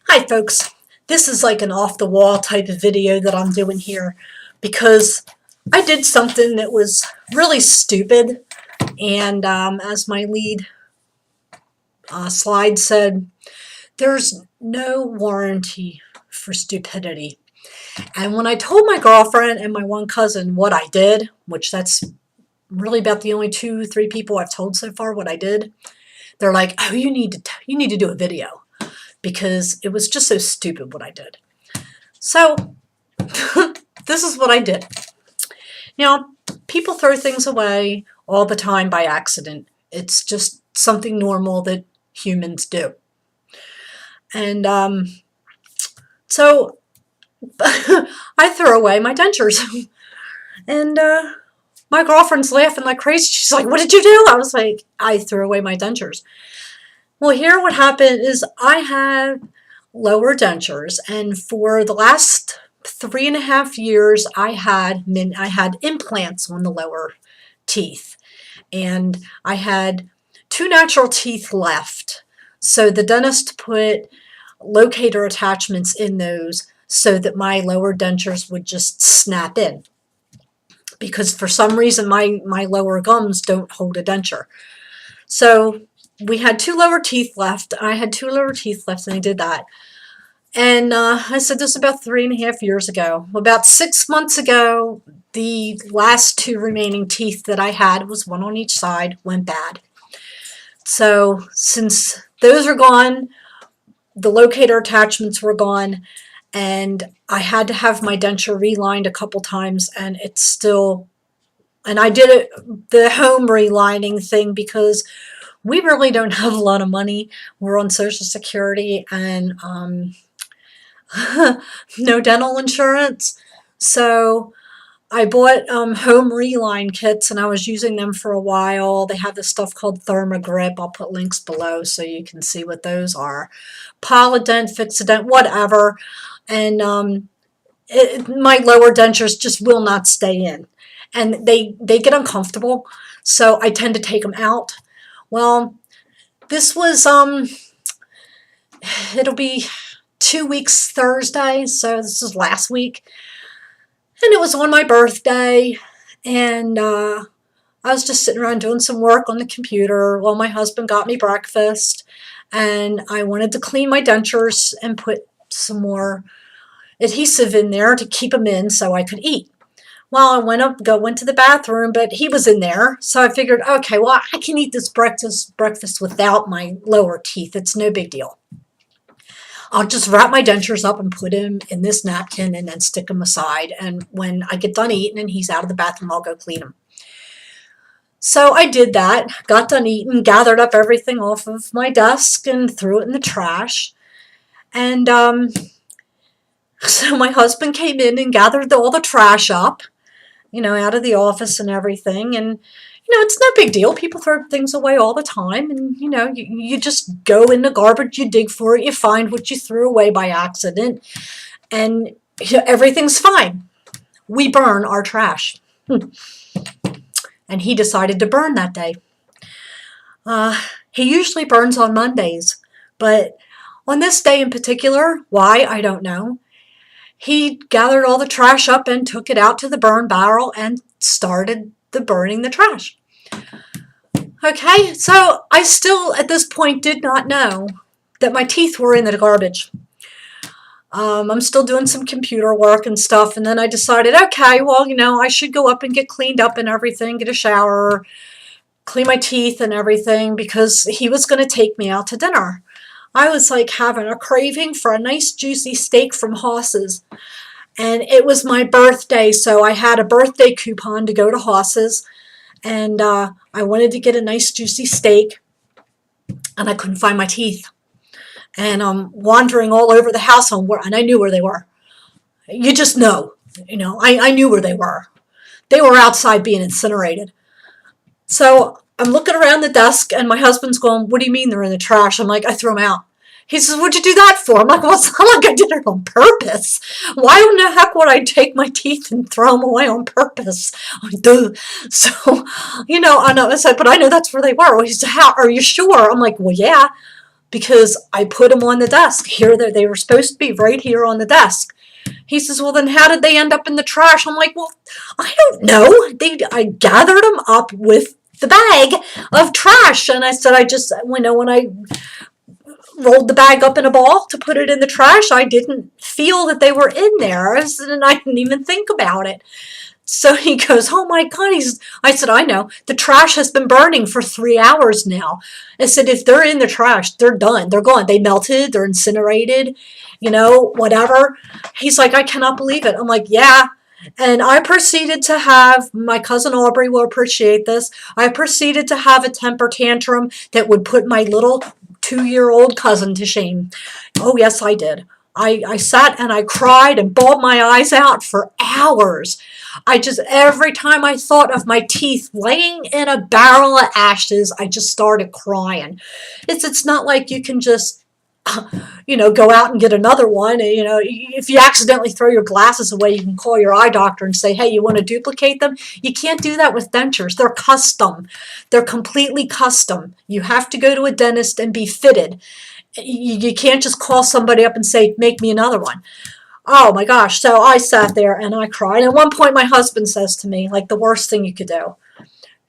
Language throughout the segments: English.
Hi folks, this is like an off-the-wall type of video that I'm doing here because I did something that was really stupid, and as my lead slide said, there's no warranty for stupidity. And when I told my girlfriend and my one cousin what I did, which that's really about the only 2-3 people I've told so far what I did, they're like, oh, you need to do a video, because it was just so stupid what I did. So this is what I did. Now, people throw things away all the time by accident. It's just something normal that humans do. And so I threw away my dentures. And my girlfriend's laughing like crazy. She's like, what did you do? I was like, I threw away my dentures. Well, here what happened is I have lower dentures, and for the last 3.5 years I had implants on the lower teeth, and I had 2 natural teeth left. So the dentist put locator attachments in those so that my lower dentures would just snap in, because for some reason my lower gums don't hold a denture. So we had 2 lower teeth left. I had 2 lower teeth left, and I did that. And I said this about 3.5 years ago. About 6 months ago, the last 2 remaining teeth that I had, was 1 on each side, went bad. So since those are gone, the locator attachments were gone, and I had to have my denture relined a couple times, and it's still, and I did it, the home relining thing, because we really don't have a lot of money. We're on Social Security and no dental insurance. So I bought home reline kits, and I was using them for a while. They have this stuff called Thermogrip. I'll put links below so you can see what those are. Polydent, Fixodent, whatever. And my lower dentures just will not stay in. And they get uncomfortable, so I tend to take them out. Well, this was, it'll be 2 weeks Thursday, so this is last week. And it was on my birthday, and I was just sitting around doing some work on the computer while my husband got me breakfast, and I wanted to clean my dentures and put some more adhesive in there to keep them in so I could eat. Well, I went to the bathroom, but he was in there, so I figured, okay, well, I can eat this breakfast without my lower teeth. It's no big deal. I'll just wrap my dentures up and put them in this napkin and then stick them aside, and when I get done eating and he's out of the bathroom, I'll go clean them. So I did that, got done eating, gathered up everything off of my desk and threw it in the trash. And so my husband came in and gathered all the trash up, out of the office and everything. And, it's no big deal. People throw things away all the time. And, you just go in the garbage, you dig for it, you find what you threw away by accident, and everything's fine. We burn our trash. And he decided to burn that day. He usually burns on Mondays, but on this day in particular, why, I don't know, he gathered all the trash up and took it out to the burn barrel and started burning the trash. Okay, so I still at this point did not know that my teeth were in the garbage. I'm still doing some computer work and stuff, and then I decided, okay, well, I should go up and get cleaned up and everything, get a shower, clean my teeth and everything, because he was going to take me out to dinner. I was like having a craving for a nice juicy steak from Hoss's, and it was my birthday, so I had a birthday coupon to go to Hoss's, and I wanted to get a nice juicy steak, and I couldn't find my teeth. And I'm wandering all over the house, and I knew where they were. You just know, I knew where they were. They were outside being incinerated. So I'm looking around the desk, and my husband's going, what do you mean they're in the trash? I'm like, I threw them out. He says, what'd you do that for? I'm like, well, it's not like I did it on purpose. Why in the heck would I take my teeth and throw them away on purpose? So, I know, I said, but I know that's where they were. Well, he said, how, are you sure? I'm like, well, yeah. because I put them on the desk. Here, they were supposed to be right here on the desk. He says, well, then how did they end up in the trash? I'm like, well, I don't know. I gathered them up with the bag of trash. And I said, when I rolled the bag up in a ball to put it in the trash, I didn't feel that they were in there. And I didn't even think about it. So he goes, oh my God. I said, I know. The trash has been burning for 3 hours now. I said, if they're in the trash, they're done. They're gone. They melted. They're incinerated, whatever. He's like, I cannot believe it. I'm like, yeah. And I proceeded to have, my cousin Aubrey will appreciate this, I proceeded to have a temper tantrum that would put my little 2-year-old cousin to shame. Oh, yes, I did. I sat and I cried and bawled my eyes out for hours. Every time I thought of my teeth laying in a barrel of ashes, I just started crying. It's not like you can just, go out and get another one. If you accidentally throw your glasses away, you can call your eye doctor and say, hey, you want to duplicate them? You can't do that with dentures. They're custom. They're completely custom. You have to go to a dentist and be fitted. You can't just call somebody up and say, make me another one. Oh my gosh. So I sat there and I cried. At one point, my husband says to me, like, the worst thing you could do,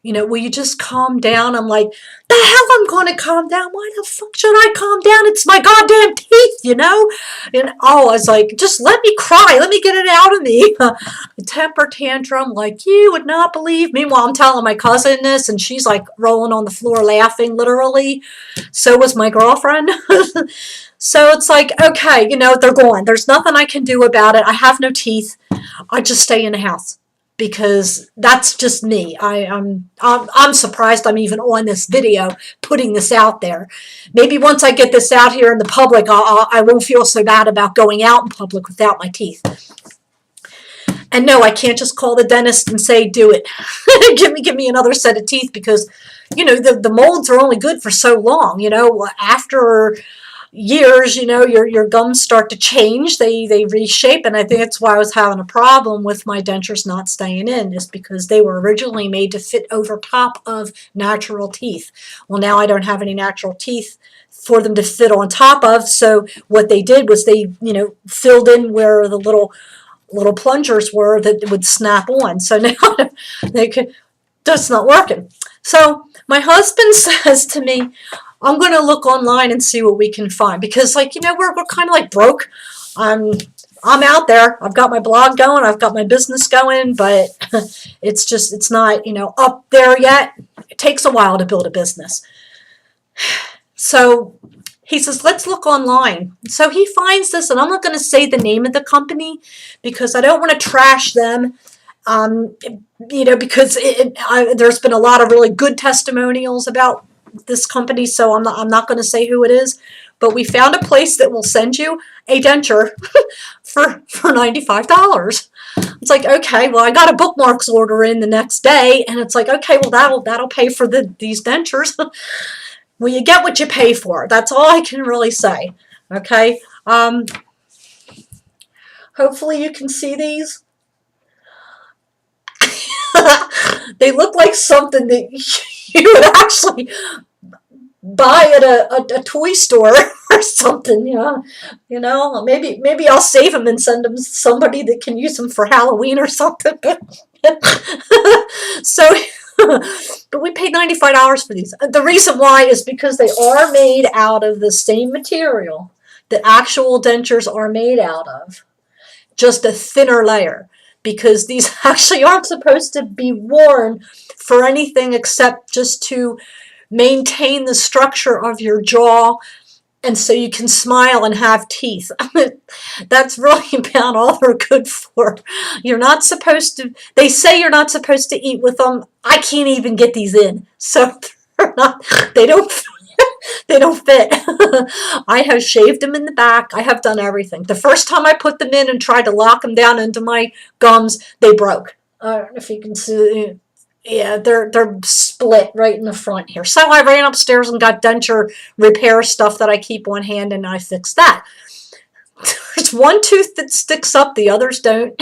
will you just calm down? I'm like, the hell I'm going to calm down? Why the fuck should I calm down? It's my goddamn teeth, And I was like, just let me cry. Let me get it out of me. A temper tantrum like you would not believe. Meanwhile, I'm telling my cousin this, and she's like rolling on the floor laughing, literally. So was my girlfriend. So it's like, okay, they're gone. There's nothing I can do about it. I have no teeth. I just stay in the house. Because that's just me. I'm surprised I'm even on this video putting this out there. Maybe once I get this out here in the public, I won't feel so bad about going out in public without my teeth. And no, I can't just call the dentist and say, do it. give me another set of teeth, because, the molds are only good for so long. After years, your gums start to change. They reshape, and I think that's why I was having a problem with my dentures not staying in, is because they were originally made to fit over top of natural teeth. Well, now I don't have any natural teeth for them to fit on top of, so what they did was they, filled in where the little plungers were that would snap on. So now that's not working. So my husband says to me, I'm going to look online and see what we can find, because we're kind of like broke. I'm out there. I've got my blog going. I've got my business going, but it's not, up there yet. It takes a while to build a business. So he says, let's look online. So he finds this, and I'm not going to say the name of the company because I don't want to trash them. Because there's been a lot of really good testimonials about this company, so I'm not going to say who it is, but we found a place that will send you a denture for $95. It's like, okay, well, I got a bookmarks order in the next day, and it's like, okay, well, that'll pay for these dentures. Well, you get what you pay for. That's all I can really say. Okay. Hopefully you can see these. They look like something that you would actually buy at a toy store or something, maybe I'll save them and send them to somebody that can use them for Halloween or something. So, but we paid $95 for these. The reason why is because they are made out of the same material that actual dentures are made out of, just a thinner layer. Because these actually aren't supposed to be worn for anything except just to maintain the structure of your jaw, and so you can smile and have teeth. That's really about all they're good for. You're not supposed to, they say you're not supposed to eat with them. I can't even get these in. So they don't fit. I have shaved them in the back. I have done everything. The first time I put them in and tried to lock them down into my gums, they broke. I don't know if you can see. Yeah, they're split right in the front here. So I ran upstairs and got denture repair stuff that I keep on hand, and I fixed that. There's one tooth that sticks up, the others don't.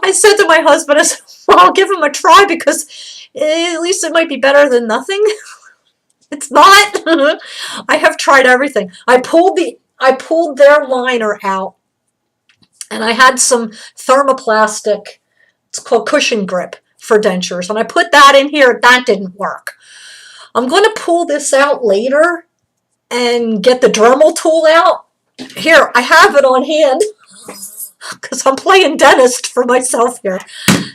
I said to my husband, I said, well, I'll give him a try, because at least it might be better than nothing. It's not. I have tried everything. I pulled their liner out, and I had some thermoplastic, it's called cushion grip for dentures, and I put that in here. That didn't work. I'm going to pull this out later and get the Dremel tool out. Here, I have it on hand because I'm playing dentist for myself here.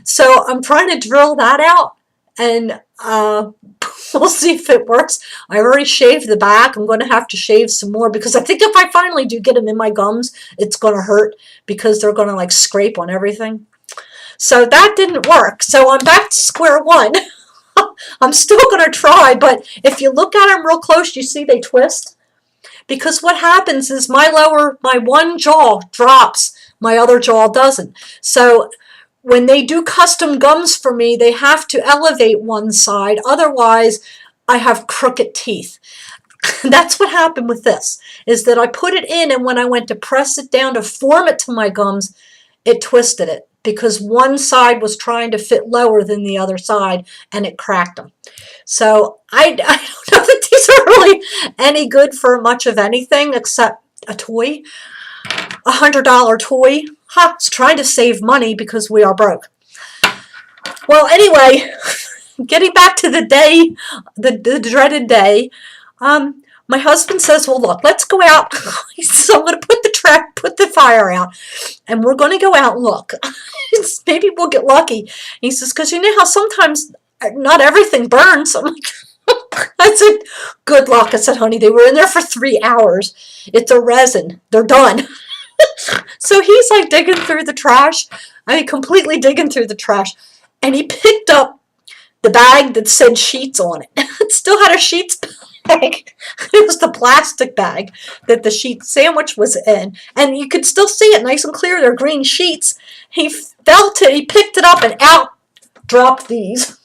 So I'm trying to drill that out, and we'll see if it works. I already shaved the back. I'm going to have to shave some more because I think if I finally do get them in my gums, it's going to hurt because they're going to like scrape on everything. So that didn't work. So I'm back to square one. I'm still going to try, but if you look at them real close, you see they twist. Because what happens is my one jaw drops, my other jaw doesn't. So when they do custom gums for me, they have to elevate one side. Otherwise, I have crooked teeth. That's what happened with this, is that I put it in, and when I went to press it down to form it to my gums, it twisted it because one side was trying to fit lower than the other side, and it cracked them. So I don't know that these are really any good for much of anything except a toy. $100 toy. It's trying to save money because we are broke. Well, anyway, getting back to the day, the dreaded day, my husband says, well, look, let's go out. He says, I'm going to put the fire out, and we're going to go out and look. Maybe we'll get lucky. He says, because you know how sometimes not everything burns. I'm like, I said, good luck. I said, honey, they were in there for 3 hours. It's a resin. They're done. So he's like digging through the trash. I mean, completely digging through the trash. And he picked up the bag that said sheets on it. It still had a sheets bag. It was the plastic bag that the sheet sandwich was in. And you could still see it nice and clear. They're green sheets. He felt it. He picked it up, and out dropped these.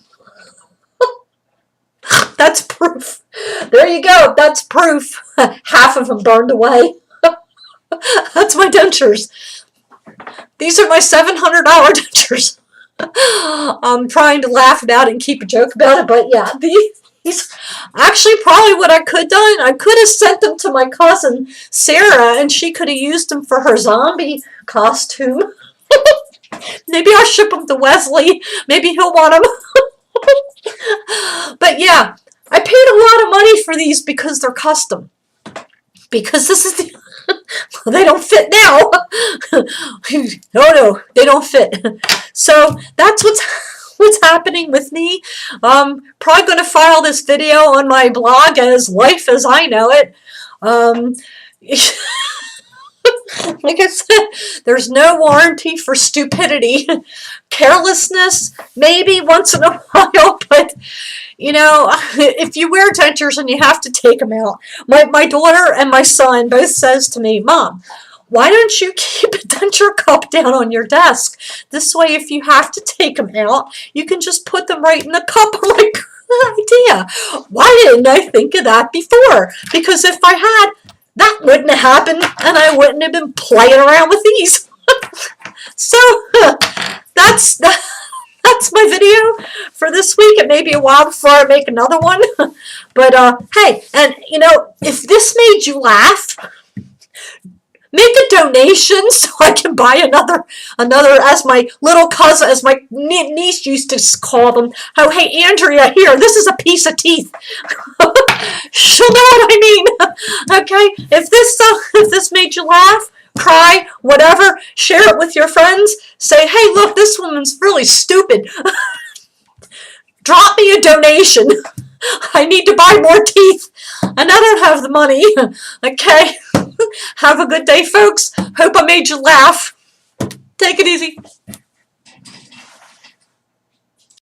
That's proof. There you go. That's proof. Half of them burned away. That's my dentures. These are my $700 dentures. I'm trying to laugh about it and keep a joke about it, but yeah, these actually probably what I could have done, I could have sent them to my cousin Sarah, and she could have used them for her zombie costume. Maybe I'll ship them to Wesley. Maybe he'll want them. But yeah, I paid a lot of money for these because they're custom. Because this is the they don't fit now. No, they don't fit. So that's what's happening with me. Probably going to file this video on my blog as Life as I Know It. Like I said, there's no warranty for stupidity. Carelessness, maybe once in a while, but you know, if you wear dentures and you have to take them out, my daughter and my son both says to me, Mom, why don't you keep a denture cup down on your desk? This way, if you have to take them out, you can just put them right in the cup. I'm like, good idea. Why didn't I think of that before? Because if I had, that wouldn't have happened, and I wouldn't have been playing around with these. So that's my video for this week. It may be a while before I make another one. But hey, and you know, if this made you laugh, make a donation so I can buy another, as my little cousin, as my niece used to call them. Oh, hey, Andrea, here, this is a piece of teeth. She'll know what I mean. Okay, if this made you laugh, cry, whatever, share it with your friends. Say, hey, look, this woman's really stupid. Drop me a donation. I need to buy more teeth, and I don't have the money. Okay. Have a good day, folks. Hope I made you laugh. Take it easy.